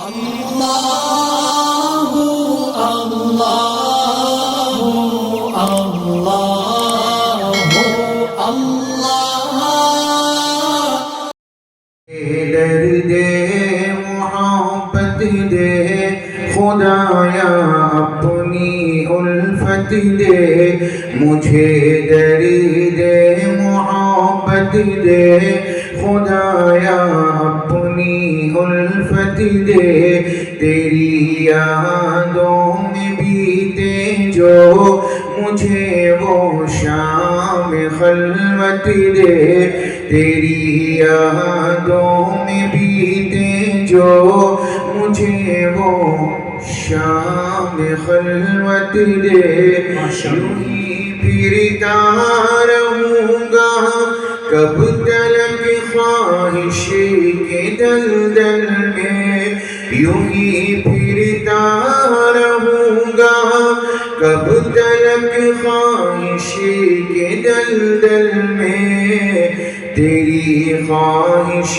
Allahu Allahu Allahu Allah درد محبت دے خدایا اپنی الفت دے مجھے درد محبت دے خدایا اپنی الفت دے تیری یادوں میں بیتے جو مجھے وہ شام خلوت دے تیری یادوں میں بیتے جو مجھے وہ شام خلوت دے یوں ہی پھرتا رہوں گا کب تلک خواہش کے دلدل میں یوں ہی پھرتا رہوں گا کب تلک خواہش کے دلدل میں تیری خواہش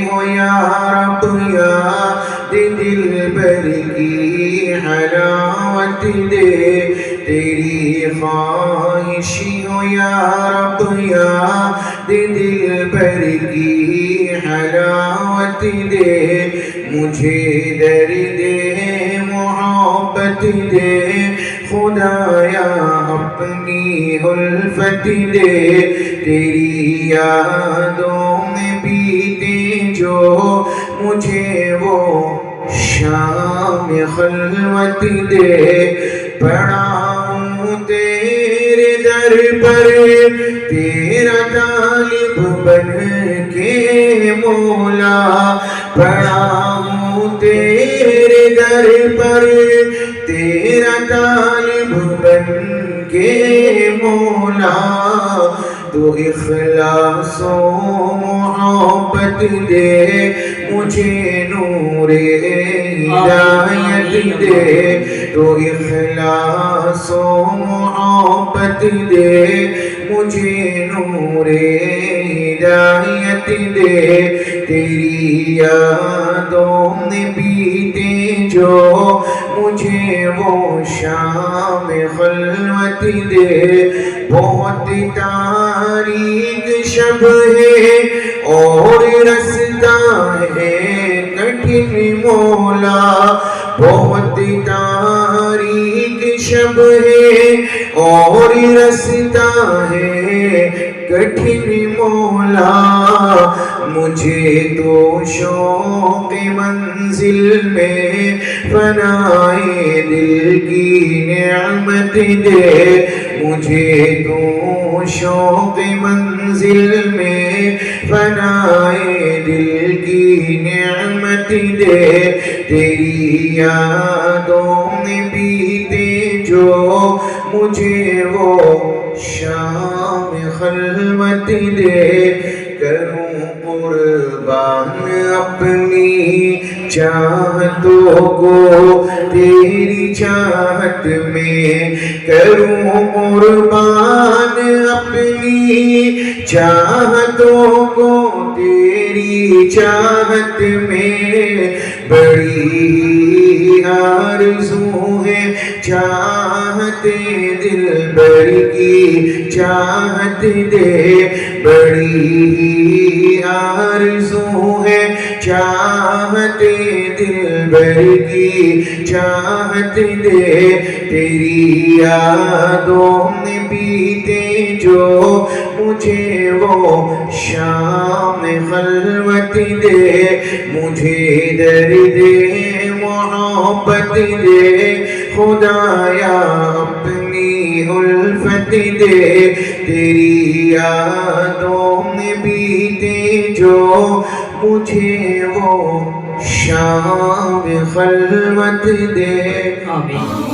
ہو یا رب یاد دلبر کی حلاوت دے تیری خواہش ہو یا رب یاد دلبر کی حلاوت دے مجھے درد محبت دے خدایا اپنی الفت دے تیری یادوں میں بیتے جو مجھے وہ شام خلوت دے پڑا ہوں تیرے در پر تیرا طالب بن کے مولا پڑا ہوں تیرے در پر تیرا طالب بن کے مولا تو اخلاص و محبت دے مجھے نور ہدایت دے تو اخلاص و محبت دے مجھے نور ہدایت دے تیری یادوں میں بیتے جو مجھے وہ شام خلوت دے بہت تاریک شب ہے اور رستہ ہے کٹھن مولا بہت تاریک شب ہے اور رستہ ہے کٹھن مولا مجھے تو شوق منزل میں فنائے دل کی نعمت دے مجھے تو شوق منزل میں فنائے دل کی نعمت دے تیری یادوں میں بیتے جو مجھے وہ شام خلوت دے کروں قربان اپنی چاہتوں کو تیری چاہت میں کروں قربان اپنی چاہتوں کو تیری چاہت میں بڑی آرزو ہے چاہت دلبر کی چاہت دے بڑی آرزو ہے چاہت دلبر کی چاہت دے تیری یادوں میں بیتے جو مجھے وہ شام خلوت دے مجھے درد محبت دے خدایا اپنی الفت دے تیری یادوں میں بیتے جو مجھے وہ شام خلوت دے آمین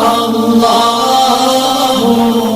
اللہ